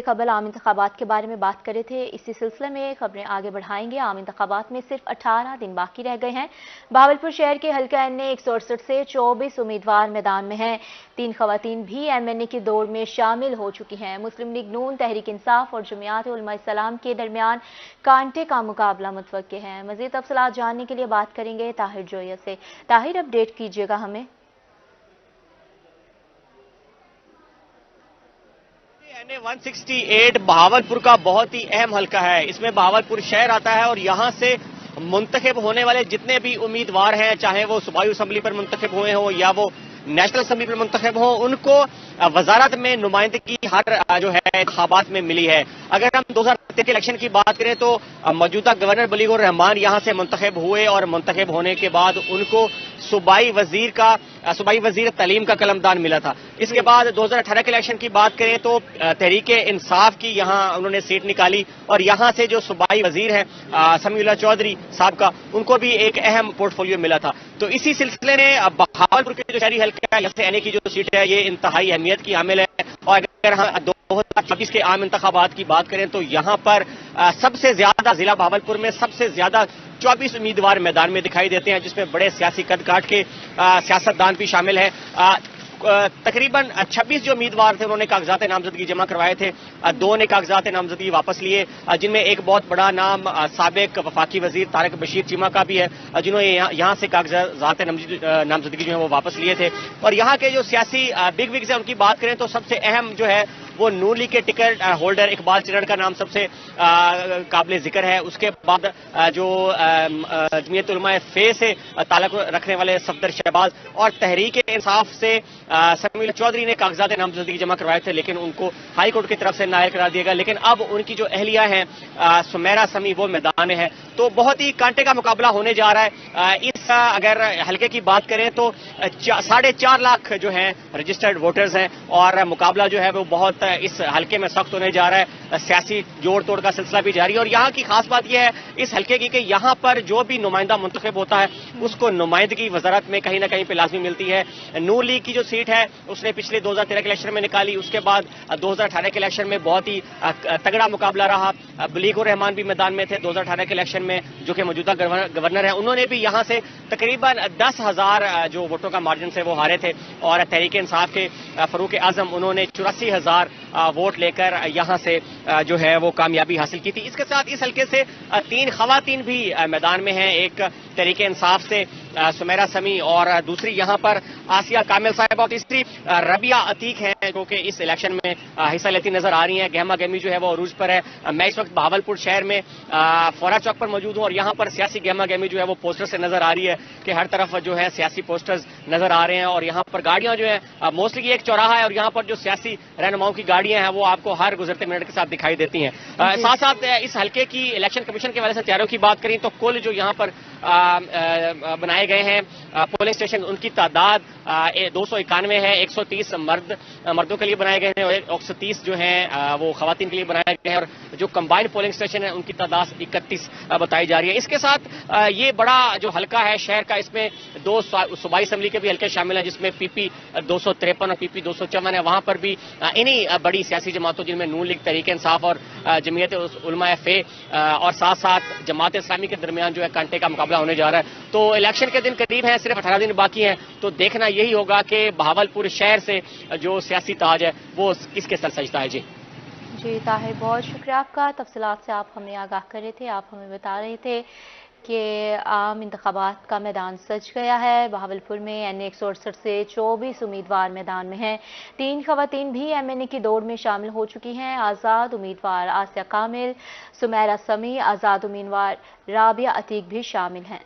قبل عام انتخابات کے بارے میں بات کر رہے تھے. اسی سلسلے میں خبریں آگے بڑھائیں گے. عام انتخابات میں صرف 18 دن باقی رہ گئے ہیں. بہاولپور شہر کے حلقہ این اے 168 سے 24 امیدوار میدان میں ہیں. 3 خواتین بھی ایم این اے کی دوڑ میں شامل ہو چکی ہیں. مسلم لیگ نون، تحریک انصاف اور جمعیت علماء اسلام کے درمیان کانٹے کا مقابلہ متوقع ہے. مزید تفصیلات جاننے کے لیے بات کریں گے طاہر جویا سے. طاہر، اپڈیٹ کیجیے گا ہمیں. این اے 168 بہاولپور کا بہت ہی اہم حلقہ ہے. اس میں بہاولپور شہر آتا ہے اور یہاں سے منتخب ہونے والے جتنے بھی امیدوار ہیں، چاہے وہ صوبائی اسمبلی پر منتخب ہوئے ہوں یا وہ نیشنل اسمبلی پر منتخب ہوں، ان کو وزارت میں نمائندگی ہر جو ہے انتخابات میں ملی ہے. اگر ہم 2013 کے الیکشن کی بات کریں تو موجودہ گورنر بلیغ الرحمان یہاں سے منتخب ہوئے اور منتخب ہونے کے بعد ان کو صوبائی وزیر تعلیم کا قلمدان ملا تھا. اس کے بعد 2018 کے الیکشن کی بات کریں تو تحریک انصاف کی یہاں انہوں نے سیٹ نکالی اور یہاں سے جو صوبائی وزیر ہیں سمیع اللہ چودھری صاحب کا، ان کو بھی ایک اہم پورٹ فولیو ملا تھا. تو اسی سلسلے میں بہاولپور کے جو شہری حلقہ ہے این اے کی جو سیٹ ہے یہ انتہائی اہمیت کی حامل ہے. اور اگر ہم 2026 کے عام انتخابات کی بات کریں تو یہاں پر سب سے زیادہ ضلع بہاولپور میں سب سے زیادہ 24 امیدوار میدان میں دکھائی دیتے ہیں، جس میں بڑے سیاسی قد کاٹ کے سیاستدان بھی شامل ہیں. تقریباً 26 جو امیدوار تھے انہوں نے کاغذات نامزدگی جمع کروائے تھے. 2 نے کاغذات نامزدگی واپس لیے، جن میں ایک بہت بڑا نام سابق وفاقی وزیر طارق بشیر چیمہ کا بھی ہے، جنہوں نے یہاں سے کاغذات نامزدگی جو ہے وہ واپس لیے تھے. اور یہاں کے جو سیاسی بگ وگز ہیں ان کی بات کریں تو سب سے اہم جو ہے وہ نون لیگ کے ٹکٹ ہولڈر اقبال چنڑ کا نام سب سے قابل ذکر ہے. اس کے بعد جو جمعیت علماء فے سے تعلق رکھنے والے صفدر شہباز اور تحریک انصاف سے سمیع اللہ چودھری نے کاغذات نامزدگی جمع کروائے تھے، لیکن ان کو ہائی کورٹ کی طرف سے نائل قرار دیا گیا. لیکن اب ان کی جو اہلیہ ہیں سمیرہ سمیع وہ میدان ہے. تو بہت ہی کانٹے کا مقابلہ ہونے جا رہا ہے. اس اگر حلقے کی بات کریں تو 4.5 لاکھ جو ہیں رجسٹرڈ ووٹرز ہیں اور مقابلہ جو ہے وہ بہت اس حلقے میں سخت ہونے جا رہا ہے. سیاسی جوڑ توڑ کا سلسلہ بھی جاری ہے. اور یہاں کی خاص بات یہ ہے اس حلقے کی کہ یہاں پر جو بھی نمائندہ منتخب ہوتا ہے اس کو نمائندگی وزارت میں کہیں نہ کہیں پہ لازمی ملتی ہے. نون لیگ کی جو سیٹ ہے اس نے پچھلے 2013 کے الیکشن میں نکالی. اس کے بعد 2018 کے الیکشن میں بہت ہی تگڑا مقابلہ رہا. بلیغ الرحمان بھی میدان میں تھے 2018 کے الیکشن میں، جو کہ موجودہ گورنر ہیں. انہوں نے بھی یہاں سے تقریباً 10,000 جو ووٹوں کا مارجن سے وہ ہارے تھے. اور تحریک انصاف کے فاروق اعظم انہوں نے 84,000 ووٹ لے کر یہاں سے جو ہے وہ کامیابی حاصل کی تھی. اس کے ساتھ اس حلقے سے 3 خواتین بھی میدان میں ہیں. ایک تحریک انصاف سے سمیرہ سمیع اور دوسری یہاں پر آسیہ کامل صاحبہ اور تیسری ربیہ عتیق ہیں جو کہ اس الیکشن میں حصہ لیتی نظر آ رہی ہیں. گہما گہمی جو ہے وہ عروج پر ہے. میں اس وقت بہاولپور شہر میں فورا چوک پر موجود ہوں اور یہاں پر سیاسی گہما گہمی جو ہے وہ پوسٹر سے نظر آ رہی ہے کہ ہر طرف جو ہے سیاسی پوسٹرز نظر آ رہے ہیں. اور یہاں پر گاڑیاں جو ہیں موسٹلی ایک چوراہا ہے اور یہاں پر جو سیاسی رہنماؤں کی گاڑیاں ہیں وہ آپ کو ہر گزرتے منٹ کے ساتھ دکھائی دیتی ہیں. ساتھ ساتھ اس حلقے کی الیکشن کمیشن کے والے سے تیاریوں کی بات کریں تو کل جو یہاں پر بنائے گئے ہیں پولنگ اسٹیشن ان کی تعداد 291 ہے. 130 مردوں کے لیے بنائے گئے ہیں اور 130 جو ہیں وہ خواتین کے لیے بنائے گئے ہیں. اور جو کمبائنڈ پولنگ اسٹیشن ہیں ان کی تعداد 31 بتائی جا رہی ہے. اس کے ساتھ یہ بڑا جو حلقہ ہے شہر کا، اس میں 2 صوبائی اسمبلی کے بھی حلقے شامل ہیں جس میں پی پی 253 اور پی پی 254 ہے. وہاں پر بھی انہی بڑی سیاسی جماعتوں جن میں نون لیگ، تحریک انصاف اور جمعیت علماء فے اور ساتھ ساتھ جماعت اسلامی کے درمیان جو ہے کانٹے کا مقابلہ ہونے جا رہا ہے. تو الیکشن کے دن قریب ہیں، صرف 18 دن باقی ہیں. تو دیکھنا یہی ہوگا کہ بہاولپور شہر سے جو سیاسی تاج ہے وہ کس کے سر سجتا ہے. جی طاہر، بہت شکریہ آپ کا. تفصیلات سے آپ ہمیں آگاہ کر رہے تھے. آپ ہمیں بتا رہے تھے کہ عام انتخابات کا میدان سج گیا ہے. بہاولپور میں این اے 168 سے 24 امیدوار میدان میں ہیں. 3 خواتین بھی ایم این اے کی دوڑ میں شامل ہو چکی ہیں. آزاد امیدوار آسیہ کامل، سمیرہ سمیع، آزاد امیدوار رابعہ عتیق بھی شامل ہیں.